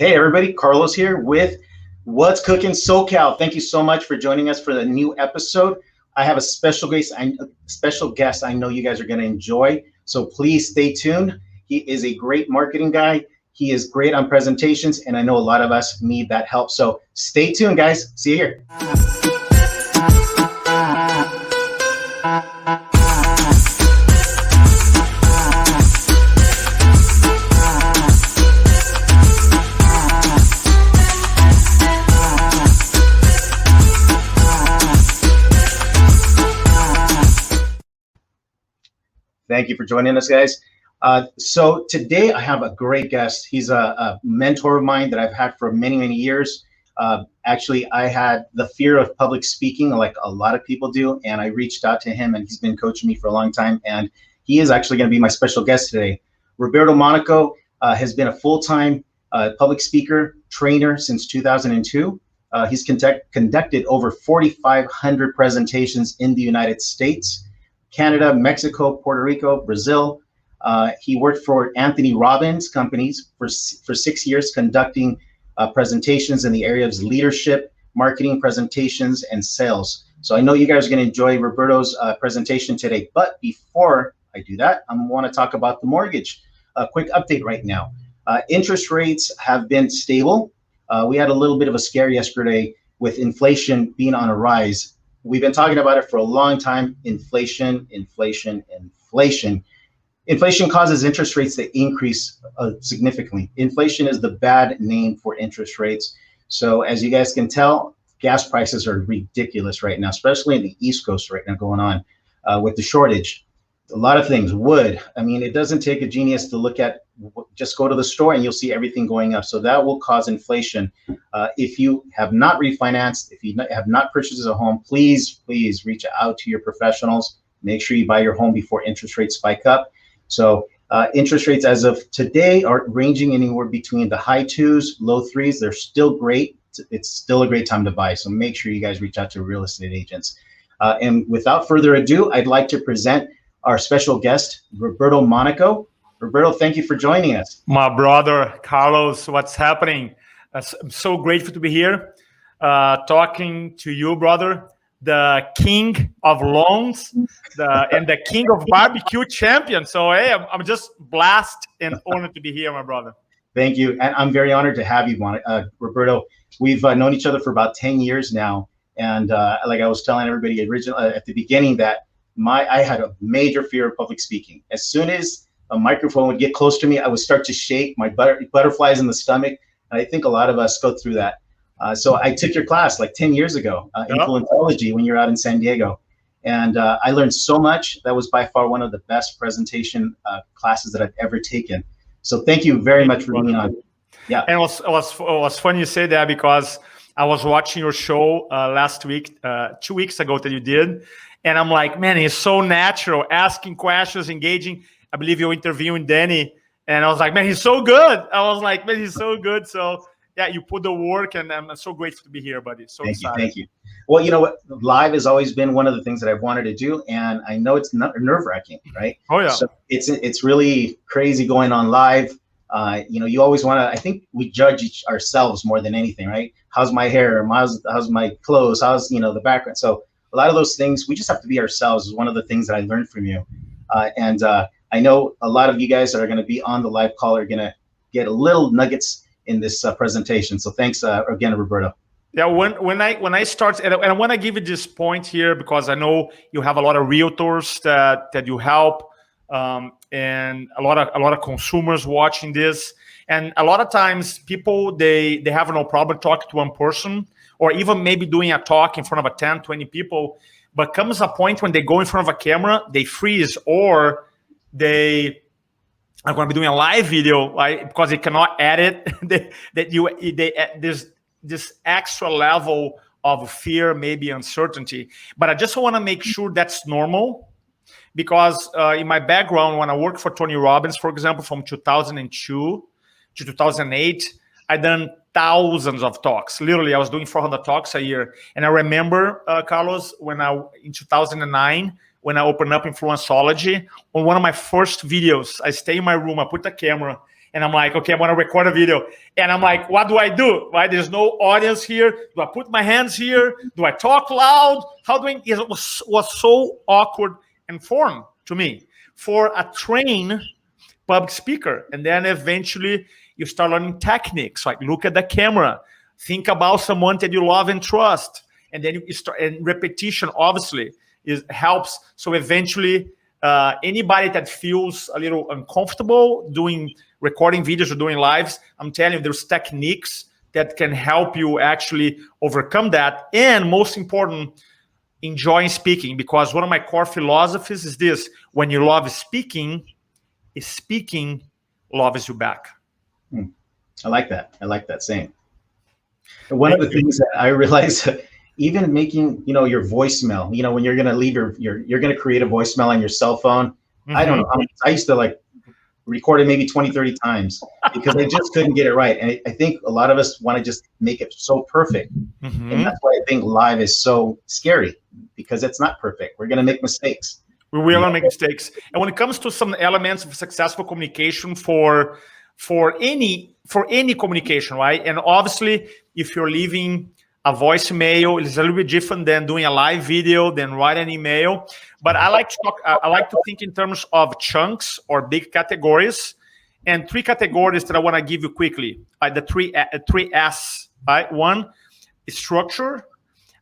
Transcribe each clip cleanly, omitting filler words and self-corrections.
Hey everybody, Carlos here with What's Cooking SoCal. Thank you so much for joining us for the new episode. I have a special guest I know you guys are going to enjoy, so please stay tuned. He is a great marketing guy. He is great on presentations, and I know a lot of us need that help. So stay tuned, guys. See you here. Thank you for joining us, guys. So today I have a great guest. He's a mentor of mine that I've had for many, many years. Actually, I had the fear of public speaking like a lot of people do, and I reached out to him, and he's been coaching me for a long time, and he is actually going to be my special guest today. Roberto Monaco has been a full-time public speaker, trainer since 2002. He's conducted over 4,500 presentations in the United States, Canada, Mexico, Puerto Rico, Brazil. He worked for Anthony Robbins Companies for 6 years, conducting presentations in the area of leadership, marketing, presentations, and sales. So I know you guys are going to enjoy Roberto's presentation today. But before I do that, I want to talk about the mortgage. A quick update right now. Interest rates have been stable. We had a little bit of a scare yesterday with inflation being on a rise. We've been talking about it for a long time. Inflation, inflation, inflation. Inflation causes interest rates to increase significantly. Inflation is the bad name for interest rates. So as you guys can tell, gas prices are ridiculous right now, especially in the East Coast right now going on with the shortage. A lot of things, wood. I mean, it doesn't take a genius to look at, just go to the store and you'll see everything going up. So that will cause inflation. If you have not refinanced, if you have not purchased a home, please reach out to your professionals. Make sure you buy your home before interest rates spike up. So interest rates as of today are ranging anywhere between the high 2s, low 3s. They're still great. It's still a great time to buy. So make sure you guys reach out to real estate agents. And without further ado, I'd like to present our special guest, Roberto Monaco. Roberto, thank you for joining us. My brother, Carlos, what's happening? I'm so grateful to be here talking to you, brother, the king of loans and the king of barbecue champion. So, hey, I'm just blessed and honored to be here, my brother. Thank you. And I'm very honored to have you, Roberto. We've known each other for about 10 years now. And like I was telling everybody at the beginning that I had a major fear of public speaking. As soon as a microphone would get close to me, I would start to shake, my butterflies in the stomach. And I think a lot of us go through that. So I took your class like 10 years ago, Influenceology, when you're out in San Diego. And I learned so much. That was by far one of the best presentation classes that I've ever taken. So thank you very much for being on. Yeah. And it was funny you say that, because I was watching your show last week, 2 weeks ago that you did. And I'm like, man, he's so natural, asking questions, engaging. I believe you're interviewing Danny. And I was like, man, he's so good. I was like, man, he's so good. So yeah, you put the work, and I'm so grateful to be here, buddy. So excited. Thank you. Well, you know what? Live has always been one of the things that I've wanted to do. And I know it's nerve-wracking, right? Oh, yeah. So it's really crazy going on live. You always want to, I think we judge ourselves more than anything, right? How's my hair? How's my clothes? How's, the background? So a lot of those things, we just have to be ourselves is one of the things that I learned from you. And I know a lot of you guys that are going to be on the live call are going to get a little nuggets in this presentation. So thanks again, Roberto. Yeah, when I start, and I want to give you this point here, because I know you have a lot of realtors that you help, and a lot of consumers watching this. And a lot of times people, they have no problem talking to one person, or even maybe doing a talk in front of 10, 20 people, but comes a point when they go in front of a camera, they freeze, or they are going to be doing a live video, right? Because they cannot edit. There's this extra level of fear, maybe uncertainty. But I just want to make sure that's normal, because in my background, when I worked for Tony Robbins, for example, from 2002 to 2008, I done thousands of talks. Literally, I was doing 400 talks a year. And I remember, Carlos, in 2009, when I opened up Influenceology, on one of my first videos, I stay in my room, I put the camera, And I'm like, okay, I'm gonna record a video. And I'm like, what do I do? Right? There's no audience here. Do I put my hands here? Do I talk loud? How do I? It was so awkward and foreign to me for a trained public speaker. And then eventually you start learning techniques, like look at the camera, think about someone that you love and trust. And then you start, and repetition obviously helps. So eventually anybody that feels a little uncomfortable recording videos or doing lives, I'm telling you, there's techniques that can help you actually overcome that. And most important, enjoying speaking, because one of my core philosophies is this: when you love speaking, speaking loves you back. I like that. I like that saying. And one of the things that I realized, even making, your voicemail, when you're going to leave you're going to create a voicemail on your cell phone. Mm-hmm. I don't know. I used to record it maybe 20, 30 times because I just couldn't get it right. And I think a lot of us want to just make it so perfect. Mm-hmm. And that's why I think live is so scary, because it's not perfect. We're going to make mistakes. We will going to make mistakes. And when it comes to some elements of successful communication for any communication, right? And obviously, if you're leaving a voicemail, it's a little bit different than doing a live video, than write an email. But I like to think in terms of chunks or big categories, and 3 categories that I want to give you quickly. The three S, right? One is structure.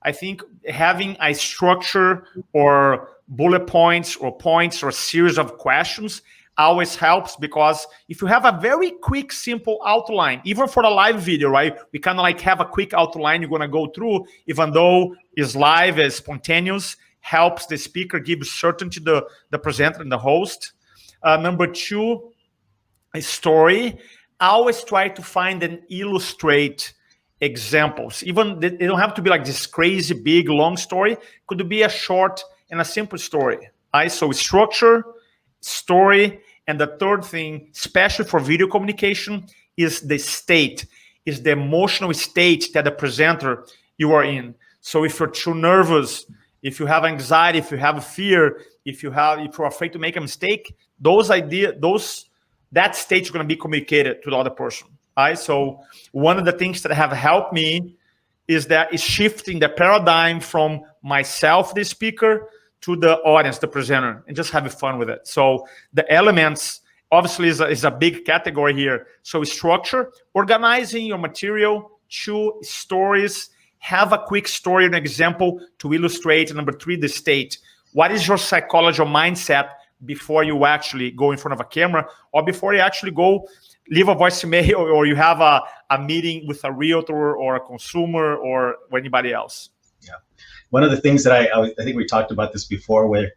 I think having a structure or bullet points or a series of questions always helps, because if you have a very quick, simple outline, even for a live video, right? We kind of have a quick outline you're going to go through, even though it's live, it's spontaneous, helps the speaker, gives certainty to the presenter and the host. Number 2, a story. I always try to find and illustrate examples. Even they don't have to be like this crazy, big, long story. Could be a short and a simple story. Right? So structure, story, and the third thing, especially for video communication, is the state, is the emotional state that the presenter you are in. So if you're too nervous, if you have anxiety, if you have a fear, if you're afraid to make a mistake, that state is going to be communicated to the other person. Right? So one of the things that have helped me is shifting the paradigm from myself, the speaker, to the audience, the presenter, and just having fun with it. So the elements obviously is a big category here. So structure, organizing your material, 2, stories, have a quick story, an example to illustrate. And number 3, the state. What is your psychology or mindset before you actually go in front of a camera, or before you actually go leave a voicemail, or you have a meeting with a realtor or a consumer or anybody else? Yeah. One of the things that I think we talked about this before, where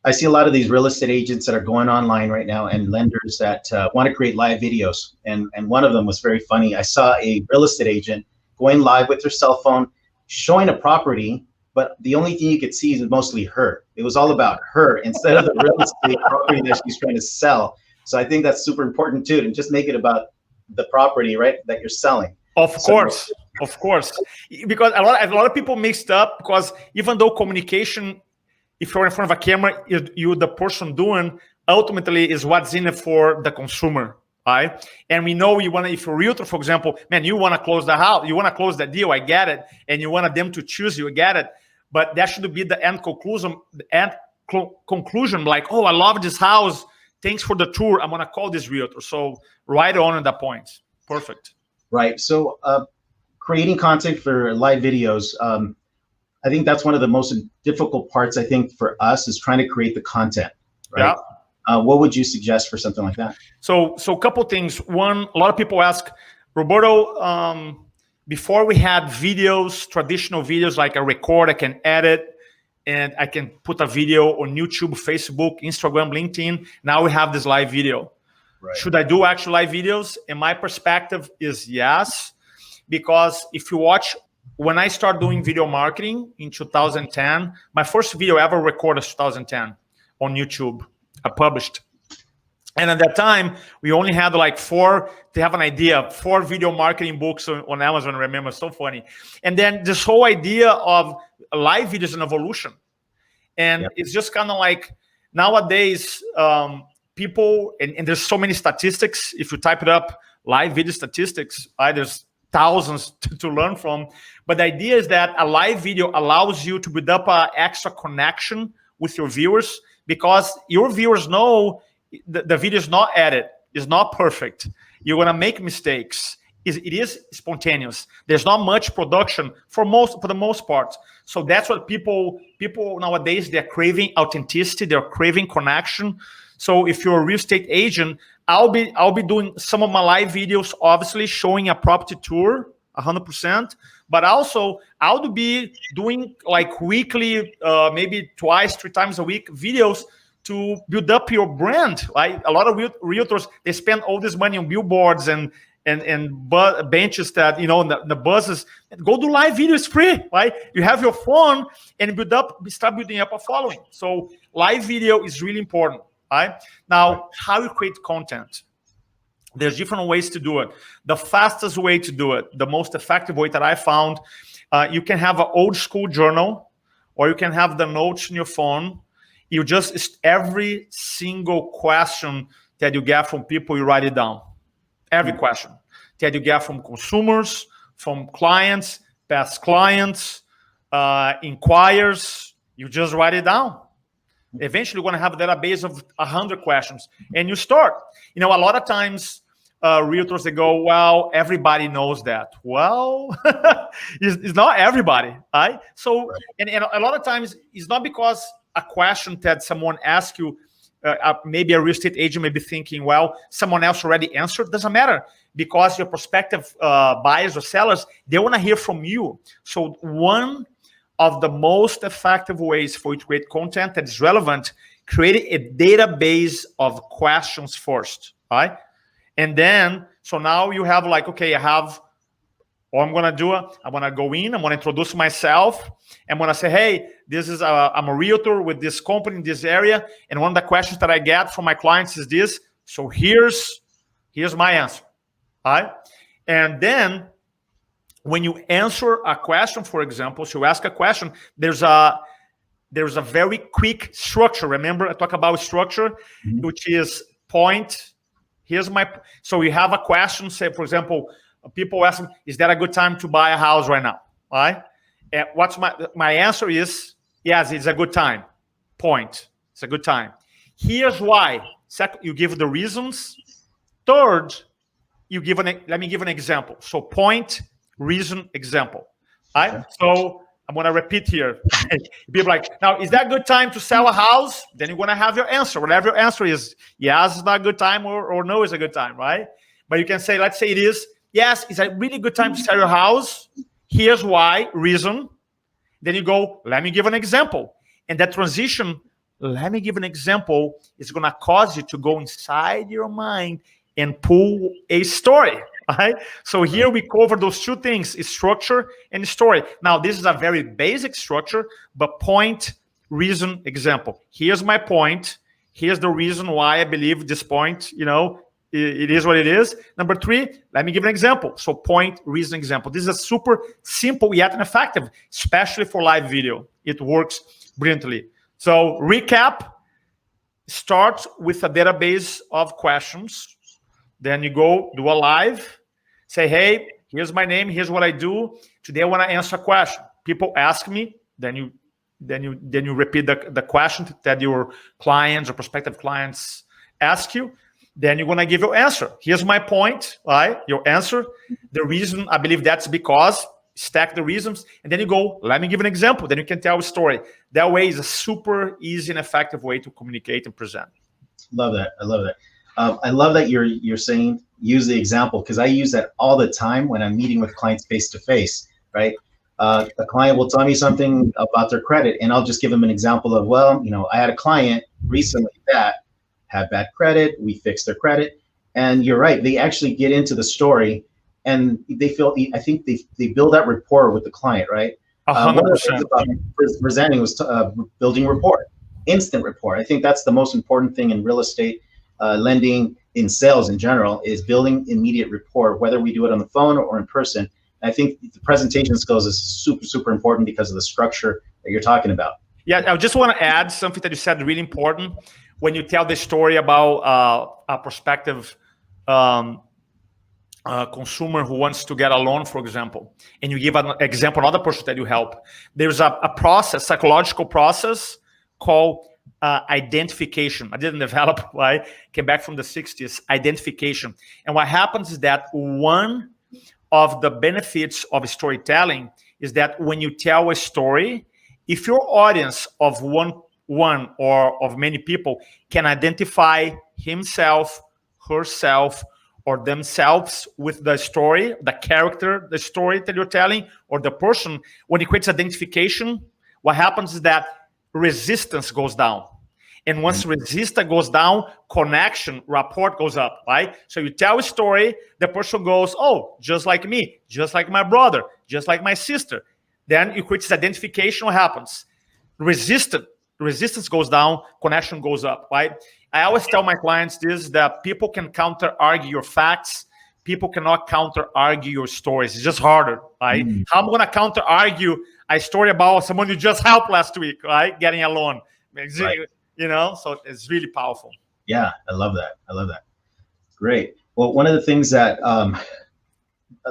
I see a lot of these real estate agents that are going online right now, and lenders that want to create live videos. And one of them was very funny. I saw a real estate agent going live with her cell phone, showing a property, but the only thing you could see is mostly her. It was all about her instead of the real estate property that she's trying to sell. So I think that's super important too, and just make it about the property, right, that you're selling. Of course, because a lot of people mixed up, because even though communication, if you're in front of a camera, you the person doing, ultimately is what's in it for the consumer, right? And we know if you're a realtor, for example, man, you want to close the house, you want to close the deal, I get it, and you want them to choose you, I get it, but that should be the end conclusion, like, oh, I love this house, thanks for the tour, I'm gonna call this realtor. So right on at that point, perfect. Right. So creating content for live videos, I think that's one of the most difficult parts, I think, for us, is trying to create the content. Right? Yeah. What would you suggest for something like that? So a couple things. One, a lot of people ask, Roberto, before we had videos, traditional videos, like I record, I can edit, and I can put a video on YouTube, Facebook, Instagram, LinkedIn. Now we have this live video. Right. Should I do actual live videos? And my perspective is yes, because if you watch, when I started doing video marketing in 2010, my first video ever recorded was 2010 on YouTube. I published. And at that time, we only had like 4 video marketing books on Amazon. I remember, so funny. And then this whole idea of live videos and evolution. And it's just kind of like nowadays, people, and there's so many statistics. If you type it up, live video statistics, right, there's thousands to learn from. But the idea is that a live video allows you to build up an extra connection with your viewers, because your viewers know the video is not edited, it's not perfect. You're gonna make mistakes. It is spontaneous. There's not much production for the most part. So that's what people nowadays, they're craving authenticity, they're craving connection. So if you're a real estate agent, I'll be doing some of my live videos, obviously showing a property tour, 100%. But also I'll be doing like weekly, maybe twice, 3 times a week videos to build up your brand. Like a lot of realtors, they spend all this money on billboards and benches that, you know, the buses. Go do live videos free, right? You have your phone and start building up a following. So live video is really important, right? Now, how you create content. There's different ways to do it. The fastest way to do it, the most effective way that I found, you can have an old school journal, or you can have the notes in your phone. You just, every single question that you get from people, you write it down. Every question that you get from consumers, from clients, past clients, inquires, you just write it down. Eventually, you're going to have a database of 100 questions, and you start. You know, a lot of times, realtors, they go, well, everybody knows that. Well, it's not everybody, right? So, and a lot of times, it's not because a question that someone asks you, maybe a real estate agent may be thinking, well, someone else already answered. Doesn't matter, because your prospective buyers or sellers, they want to hear from you. So one of the most effective ways for you to create content that is relevant, create a database of questions first, right? And then, so now you have like, okay, what I'm gonna do, I'm gonna go in, I'm gonna introduce myself, I'm gonna say, hey, I'm a realtor with this company in this area, and one of the questions that I get from my clients is this, so here's my answer, all right? And then, when you answer a question, for example, so you ask a question, there's a very quick structure. Remember, I talk about structure, which is point, so you have a question, say, for example, people ask me, is that a good time to buy a house right now? All right? And what's my answer is, yes, it's a good time. Point. It's a good time. Here's why. Second, you give the reasons. Third, let me give an example. So point, reason, example. All right? Okay. So I'm going to repeat here. People like, now, is that a good time to sell a house? Then you're going to have your answer. Whatever your answer is, yes, it's not a good time, or no, it's a good time, right? But you can say, let's say it is, yes, it's a really good time to sell your house. Here's why, reason. Then you go, let me give an example. And that transition, let me give an example, is going to cause you to go inside your mind and pull a story, right? So here we cover those two things, structure and story. Now, this is a very basic structure, but point, reason, example. Here's my point. Here's the reason why I believe this point, you know, it is what it is. Number 3, let me give an example. So point, reason, example. This is a super simple yet effective, especially for live video. It works brilliantly. So recap, start with a database of questions. Then you go do a live, say, hey, here's my name, here's what I do. Today I want to answer a question. People ask me, then you repeat the question that your clients or prospective clients ask you. Then you're going to give your answer. Here's my point, right? Your answer. The reason, I believe that's because, stack the reasons. And then you go, let me give an example. Then you can tell a story. That way is a super easy and effective way to communicate and present. Love that. I love that. I love that you're saying use the example, because I use that all the time when I'm meeting with clients face to face, right? A client will tell me something about their credit, and I'll just give them an example of, well, you know, I had a client recently that had bad credit, we fixed their credit, and you're right, they actually get into the story, and I think they build that rapport with the client, right? 100%. One of the things about presenting was building rapport, instant rapport. I think that's the most important thing in real estate, lending, in sales in general, is building immediate rapport, whether we do it on the phone or in person. And I think the presentation skills is super, super important because of the structure that you're talking about. Yeah, I just want to add something that you said really important. when you tell the story about a prospective consumer who wants to get a loan, for example, and you give an example, another person that you help, there's a process, psychological process called identification. I didn't develop, right? Came back from the 60s, identification. And what happens is that one of the benefits of storytelling is that when you tell a story, if your audience of one or of many people can identify himself, herself, or themselves with the story, the character, the story that you're telling, or the person, when it creates identification, what happens is that resistance goes down. And once resistance goes down, connection, rapport goes up, right? So you tell a story, the person goes, oh, just like me, just like my brother, just like my sister. Then you create this identification, what happens? Resistance goes down, connection goes up, right? I always tell my clients this, that people can counter-argue your facts. People cannot counter-argue your stories. It's just harder, right? How am I going to counter-argue a story about someone you just helped last week, right? Getting a loan. Right. You know, so it's really powerful. Yeah, I love that. I love that. Great. Well, one of the things that,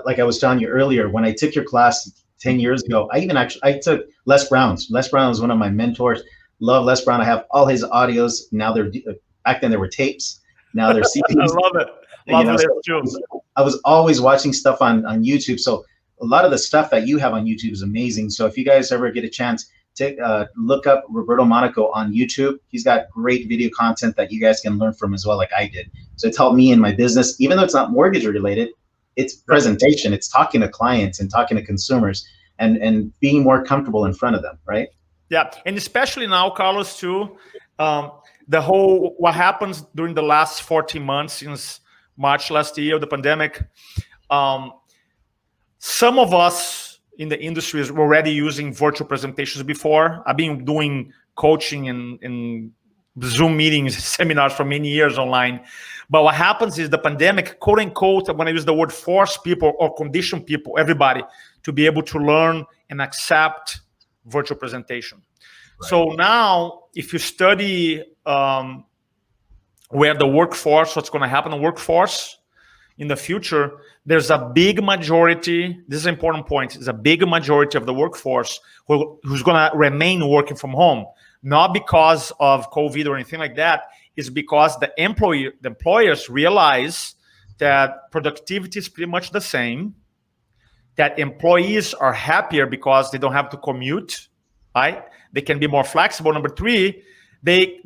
like I was telling you earlier, when I took your class 10 years ago, I took Les Brown's. Les Brown was one of my mentors. Love Les Brown. I have all his audios. Now back then there were tapes. Now they're CDs. I love it. I was always watching stuff on YouTube. So a lot of the stuff that you have on YouTube is amazing. So if you guys ever get a chance, look up Roberto Monaco on YouTube. He's got great video content that you guys can learn from as well, like I did. So it's helped me in my business, even though it's not mortgage related. It's presentation. It's talking to clients and talking to consumers and being more comfortable in front of them, right? Yeah, and especially now, Carlos, too, what happens during the last 14 months since March last year, the pandemic, some of us in the industry is already using virtual presentations before. I've been doing coaching and Zoom meetings, seminars for many years online. But what happens is the pandemic, quote unquote, when I use the word force people or condition people, everybody, to be able to learn and accept virtual presentation. Right. So now, if you study where the workforce, what's going to happen in the workforce in the future, there's a big majority, this is an important point, there's a big majority of the workforce who's going to remain working from home, not because of COVID or anything like that, it's because the employers realize that productivity is pretty much the same, that employees are happier because they don't have to commute, right? They can be more flexible. Number three, the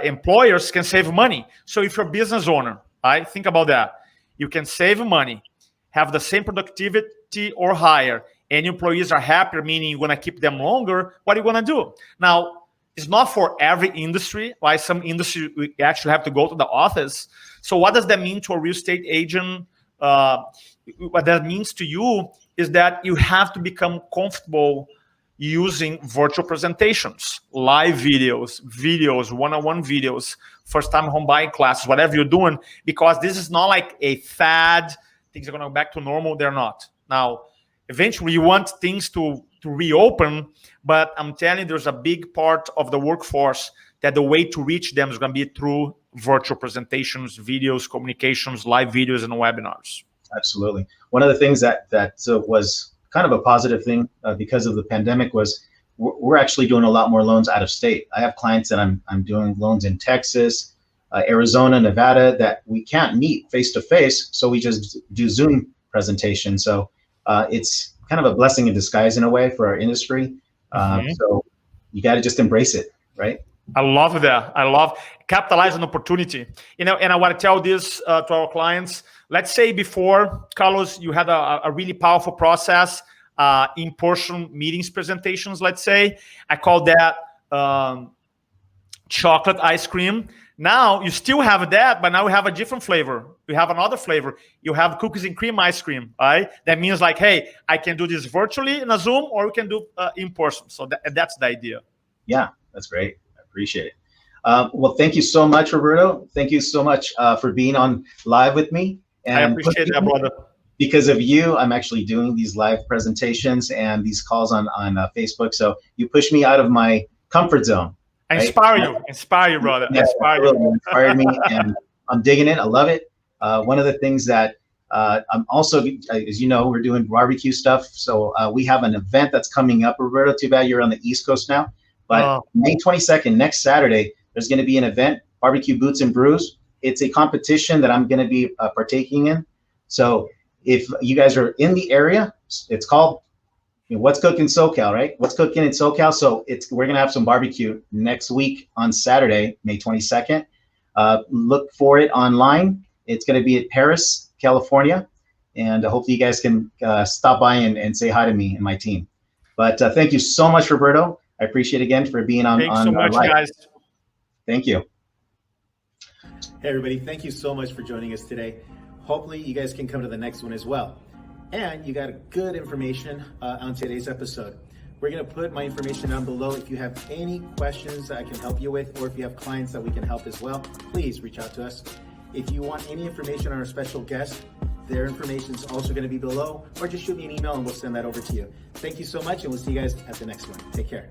employers can save money. So if you're a business owner, right, think about that. You can save money, have the same productivity or higher, and employees are happier, meaning you're going to keep them longer. What are you going to do? Now, it's not for every industry, right? Some industry, we actually have to go to the office. So what does that mean to a real estate agent? What that means to you is that you have to become comfortable using virtual presentations, live videos, one-on-one videos, first-time home buying classes, whatever you're doing, because this is not like a fad. Things are going to go back to normal. They're not. Now, eventually, you want things to reopen, but I'm telling you, there's a big part of the workforce that the way to reach them is going to be through virtual presentations, videos, communications, live videos, and webinars. Absolutely. One of the things that was kind of a positive thing because of the pandemic was we're actually doing a lot more loans out of state. I have clients that I'm doing loans in Texas, Arizona, Nevada that we can't meet face to face, so we just do Zoom presentation. So it's kind of a blessing in disguise in a way for our industry. So you got to just embrace it, right? I love that. I love capitalize on opportunity. You know, and I want to tell this to our clients. Let's say before, Carlos, you had a really powerful process, in-person meetings presentations, let's say. I call that chocolate ice cream. Now you still have that, but now we have a different flavor. We have another flavor. You have cookies and cream ice cream, right? That means like, hey, I can do this virtually in a Zoom, or we can do in person. So that's the idea. Yeah, that's great. I appreciate it. Well, thank you so much, Roberto. Thank you so much for being on live with me. And I appreciate that, brother. Because of you, I'm actually doing these live presentations and these calls on Facebook. So you push me out of my comfort zone. Inspire you, brother. Yeah, Inspire absolutely. you. Inspired me, and I'm digging it. I love it. One of the things that I'm also, as you know, we're doing barbecue stuff. So we have an event that's coming up, Roberto. Too bad you're on the East Coast now. But May 22nd, next Saturday, there's going to be an event, Barbecue Boots and Brews. It's a competition that I'm going to be partaking in. So if you guys are in the area, it's called What's Cooking SoCal, right? What's Cooking in SoCal. So we're going to have some barbecue next week on Saturday, May 22nd. Look for it online. It's going to be at Paris, California. And hopefully you guys can stop by and say hi to me and my team. But thank you so much, Roberto. I appreciate it again for being on. Thanks so much, guys. Thank you. Hey, everybody. Thank you so much for joining us today. Hopefully you guys can come to the next one as well. And you got good information on today's episode. We're going to put my information down below. If you have any questions that I can help you with, or if you have clients that we can help as well, please reach out to us. If you want any information on our special guest, their information is also going to be below, or just shoot me an email and we'll send that over to you. Thank you so much, and we'll see you guys at the next one. Take care.